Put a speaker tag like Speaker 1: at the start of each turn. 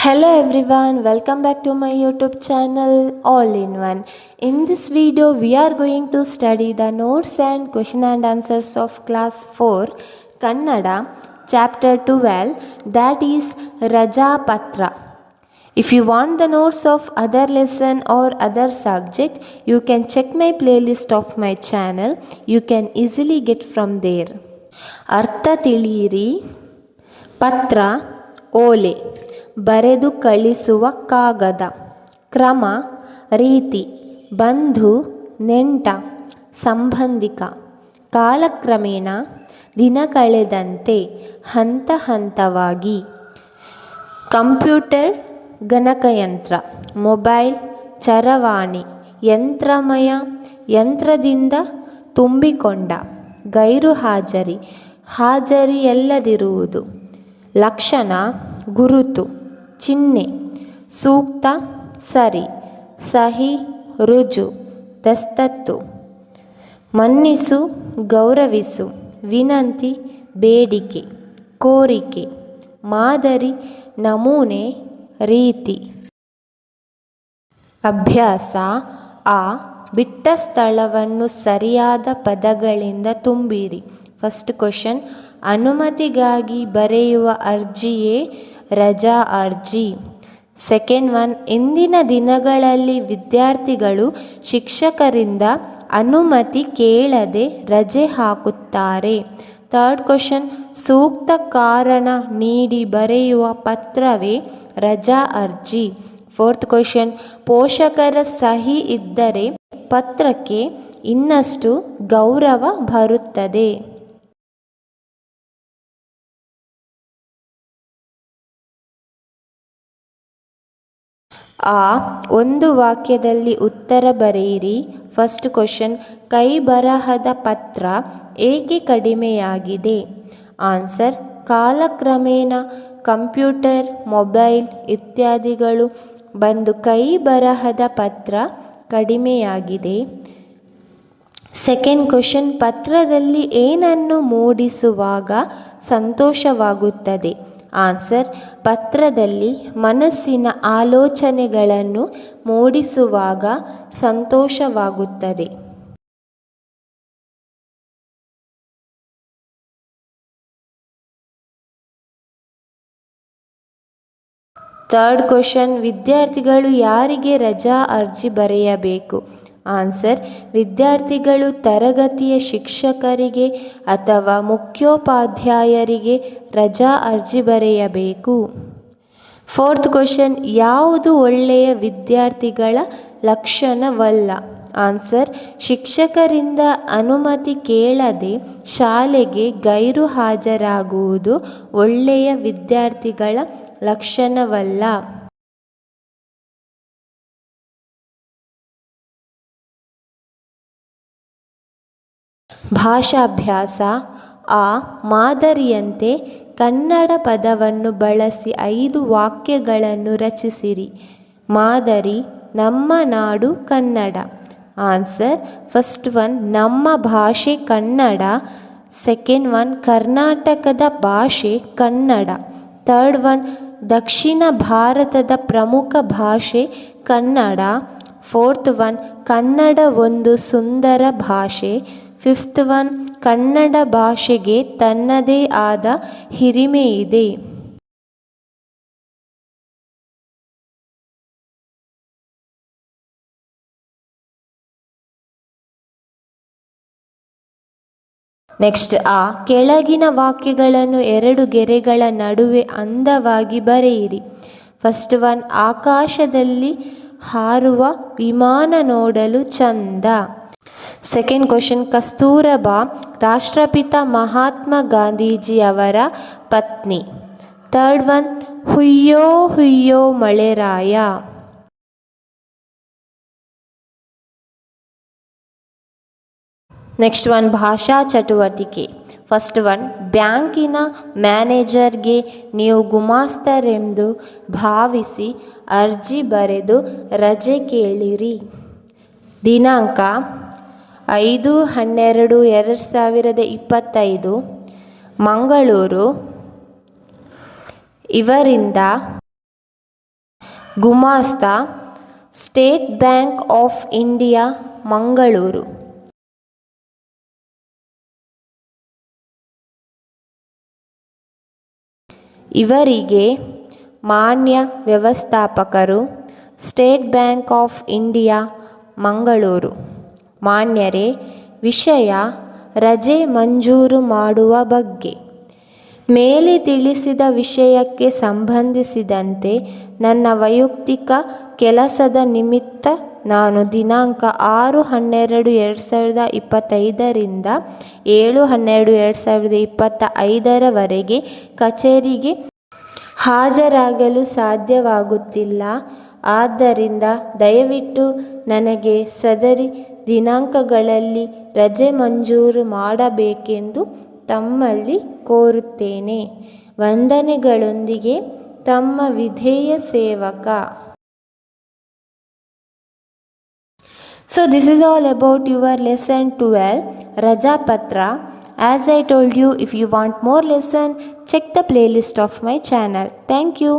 Speaker 1: Hello everyone, welcome back to my YouTube channel All in One. In this video, we are going to study the notes and question and answers of class 4 Kannada chapter 12, that is Raja Patra. If you want the notes of other lesson or other subject, you can check my playlist of my channel. You can easily get from there. Artha Tiliri Patra ಓಲೆ ಬರೆದು ಕಳಿಸುವ ಕಾಗದ. ಕ್ರಮ ರೀತಿ ಬಂಧು ನೆಂಟ ಸಂಬಂಧಿಕ. ಕಾಲಕ್ರಮೇಣ ದಿನ ಕಳೆದಂತೆ ಹಂತ ಹಂತವಾಗಿ. ಕಂಪ್ಯೂಟರ್ ಗಣಕಯಂತ್ರ ಮೊಬೈಲ್ ಚರವಾಣಿ ಯಂತ್ರಮಯ ಯಂತ್ರದಿಂದ ತುಂಬಿಕೊಂಡ. ಗೈರು ಹಾಜರಿ ಹಾಜರಿಯಲ್ಲದಿರುವುದು. ಲಕ್ಷಣ ಗುರುತು ಚಿಹ್ನೆ. ಸೂಕ್ತ ಸರಿ ಸಹಿ ರುಜು ದಸ್ತತ್ತು. ಮನ್ನಿಸು ಗೌರವಿಸು ವಿನಂತಿ ಬೇಡಿಕೆ ಕೋರಿಕೆ. ಮಾದರಿ ನಮೂನೆ ರೀತಿ. ಅಭ್ಯಾಸ ಆ ಬಿಟ್ಟ ಸ್ಥಳವನ್ನು ಸರಿಯಾದ ಪದಗಳಿಂದ ತುಂಬಿರಿ. ಫಸ್ಟ್ ಕ್ವೆಶ್ಚನ್, ಅನುಮತಿಗಾಗಿ ಬರೆಯುವ ಅರ್ಜಿಯೇ ರಜಾ ಅರ್ಜಿ. ಸೆಕೆಂಡ್ ಒನ್, ಇಂದಿನ ದಿನಗಳಲ್ಲಿ ವಿದ್ಯಾರ್ಥಿಗಳು ಶಿಕ್ಷಕರಿಂದ ಅನುಮತಿ ಕೇಳದೆ ರಜೆ ಹಾಕುತ್ತಾರೆ. ಥರ್ಡ್ ಕ್ವೆಶ್ಚನ್, ಸೂಕ್ತ ಕಾರಣ ನೀಡಿ ಬರೆಯುವ ಪತ್ರವೇ ರಜಾ ಅರ್ಜಿ. ಫೋರ್ತ್ ಕ್ವೆಶ್ಚನ್, ಪೋಷಕರ ಸಹಿ ಇದ್ದರೆ ಪತ್ರಕ್ಕೆ ಇನ್ನಷ್ಟು ಗೌರವ ಬರುತ್ತದೆ. ಆ ಒಂದು ವಾಕ್ಯದಲ್ಲಿ ಉತ್ತರ ಬರೆಯಿರಿ. ಫಸ್ಟ್ ಕ್ವೆಶ್ಚನ್, ಕೈ ಬರಹದ ಪತ್ರ ಏಕೆ ಕಡಿಮೆಯಾಗಿದೆ? ಆನ್ಸರ್, ಕಾಲಕ್ರಮೇಣ ಕಂಪ್ಯೂಟರ್ ಮೊಬೈಲ್ ಇತ್ಯಾದಿಗಳು ಬಂದು ಕೈ ಬರಹದ ಪತ್ರ ಕಡಿಮೆಯಾಗಿದೆ. ಸೆಕೆಂಡ್ ಕ್ವೆಶ್ಚನ್, ಪತ್ರದಲ್ಲಿ ಏನನ್ನು ಮೂಡಿಸುವಾಗ ಸಂತೋಷವಾಗುತ್ತದೆ? ಆನ್ಸರ್, ಪತ್ರದಲ್ಲಿ ಮನಸ್ಸಿನ ಆಲೋಚನೆಗಳನ್ನು ಮೂಡಿಸುವಾಗ ಸಂತೋಷವಾಗುತ್ತದೆ. ಥರ್ಡ್ ಕ್ವೆಶ್ಚನ್, ವಿದ್ಯಾರ್ಥಿಗಳು ಯಾರಿಗೆ ರಜಾ ಅರ್ಜಿ ಬರೆಯಬೇಕು? ಆನ್ಸರ್, ವಿದ್ಯಾರ್ಥಿಗಳು ತರಗತಿಯ ಶಿಕ್ಷಕರಿಗೆ ಅಥವಾ ಮುಖ್ಯೋಪಾಧ್ಯಾಯರಿಗೆ ರಜಾ ಅರ್ಜಿ ಬರೆಯಬೇಕು. ಫೋರ್ತ್ ಕ್ವೆಶ್ಚನ್, ಯಾವುದು ಒಳ್ಳೆಯ ವಿದ್ಯಾರ್ಥಿಗಳ ಲಕ್ಷಣವಲ್ಲ? ಆನ್ಸರ್, ಶಿಕ್ಷಕರಿಂದ ಅನುಮತಿ ಕೇಳದೆ ಶಾಲೆಗೆ ಗೈರು ಹಾಜರಾಗುವುದು ಒಳ್ಳೆಯ ವಿದ್ಯಾರ್ಥಿಗಳ ಲಕ್ಷಣವಲ್ಲ. ಭಾಷಾಭ್ಯಾಸ ಆ ಮಾದರಿಯಂತೆ ಕನ್ನಡ ಪದವನ್ನು ಬಳಸಿ 5 ವಾಕ್ಯಗಳನ್ನು ರಚಿಸಿರಿ. ಮಾದರಿ ನಮ್ಮ ನಾಡು ಕನ್ನಡ. ಆನ್ಸರ್, ಫಸ್ಟ್ ಒನ್, ನಮ್ಮ ಭಾಷೆ ಕನ್ನಡ. ಸೆಕೆಂಡ್ ಒನ್, ಕರ್ನಾಟಕದ ಭಾಷೆ ಕನ್ನಡ. ಥರ್ಡ್ ಒನ್, ದಕ್ಷಿಣ ಭಾರತದ ಪ್ರಮುಖ ಭಾಷೆ ಕನ್ನಡ. ಫೋರ್ತ್ ಒನ್, ಕನ್ನಡ ಒಂದು ಸುಂದರ ಭಾಷೆ. ಫಿಫ್ತ್ ಒನ್, ಕನ್ನಡ ಭಾಷೆಗೆ ತನ್ನದೇ ಆದ ಹಿರಿಮೆ ಇದೆ. ನೆಕ್ಸ್ಟ್, ಆ ಕೆಳಗಿನ ವಾಕ್ಯಗಳನ್ನು 2 ಗೆರೆಗಳ ನಡುವೆ ಅಂದವಾಗಿ ಬರೆಯಿರಿ. ಫಸ್ಟ್ ಒನ್, ಆಕಾಶದಲ್ಲಿ ಹಾರುವ ವಿಮಾನ ನೋಡಲು ಚಂದ. ಸೆಕೆಂಡ್ ಕ್ವೆಶ್ಚನ್, ಕಸ್ತೂರಬಾ ರಾಷ್ಟ್ರಪಿತ ಮಹಾತ್ಮ ಗಾಂಧೀಜಿಯವರ ಪತ್ನಿ. ಥರ್ಡ್ ಒನ್, ಹುಯ್ಯೋ ಹುಯ್ಯೋ ಮಳೆರಾಯ. ನೆಕ್ಸ್ಟ್ ಒನ್, ಭಾಷಾ ಚಟುವಟಿಕೆ. ಫಸ್ಟ್ ಒನ್, ಬ್ಯಾಂಕಿನ ಮ್ಯಾನೇಜರ್ಗೆ ನೀವು ಗುಮಾಸ್ತರೆಂದು ಭಾವಿಸಿ ಅರ್ಜಿ ಬರೆದು ರಜೆ ಕೇಳಿರಿ. ದಿನಾಂಕ 5/12/2025 ಮಂಗಳೂರು. ಇವರಿಂದ ಗುಮಾಸ್ತ, State Bank of India, Mangaluru. ಇವರಿಗೆ ಮಾನ್ಯ ವ್ಯವಸ್ಥಾಪಕರು, State Bank of India, Mangaluru. ಮಾನ್ಯರೇ, ವಿಷಯ ರಜೆ ಮಂಜೂರು ಮಾಡುವ ಬಗ್ಗೆ. ಮೇಲೆ ತಿಳಿಸಿದ ವಿಷಯಕ್ಕೆ ಸಂಬಂಧಿಸಿದಂತೆ ನನ್ನ ವೈಯಕ್ತಿಕ ಕೆಲಸದ ನಿಮಿತ್ತ ನಾನು ದಿನಾಂಕ 6/12/2025ರಿಂದ 7/12/2025 ಕಚೇರಿಗೆ ಹಾಜರಾಗಲು ಸಾಧ್ಯವಾಗುತ್ತಿಲ್ಲ. ಆದ್ದರಿಂದ ದಯವಿಟ್ಟು ನನಗೆ ಸದರಿ ದಿನಾಂಕಗಳಲ್ಲಿ ರಜೆ ಮಂಜೂರು ಮಾಡಬೇಕೆಂದು ತಮ್ಮಲ್ಲಿ ಕೋರುತ್ತೇನೆ. ವಂದನೆಗಳೊಂದಿಗೆ ತಮ್ಮ ವಿಧೇಯ ಸೇವಕ. So this is all about your lesson 12, Raja Patra. As I told you, if you want more lesson, check the playlist of my channel. Thank you.